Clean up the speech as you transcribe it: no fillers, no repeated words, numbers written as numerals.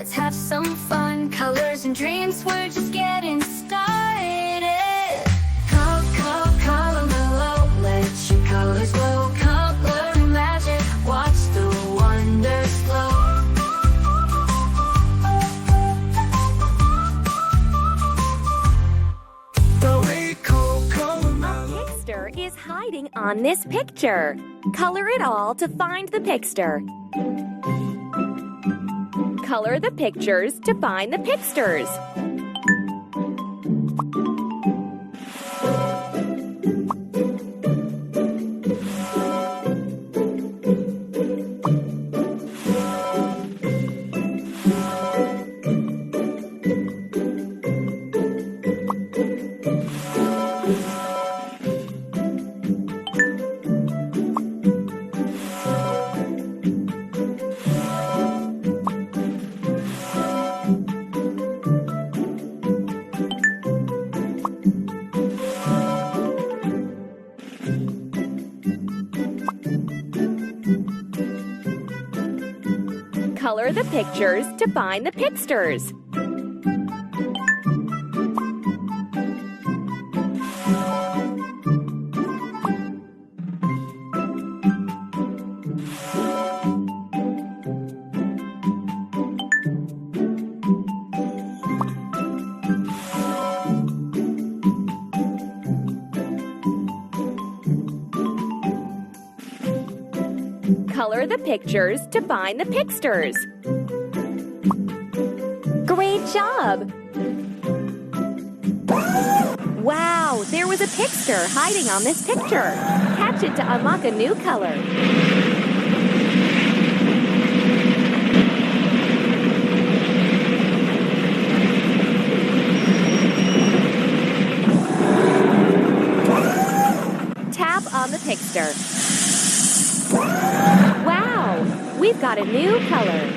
let's have some fun. Colors and dreams, we're just getting started. Color mellow, let your colors glow. Color magic, watch the wonders flow. Pixter is hiding on this picture. Color it all to find the pixter. Color the pictures to find the pixters. Color the pictures to find the pixters. Color the pictures to find the pixters. Great job! Wow, there was a pixter hiding on this picture. Catch it to unlock a new color. Tap on the pixter. Wow, we've got a new color.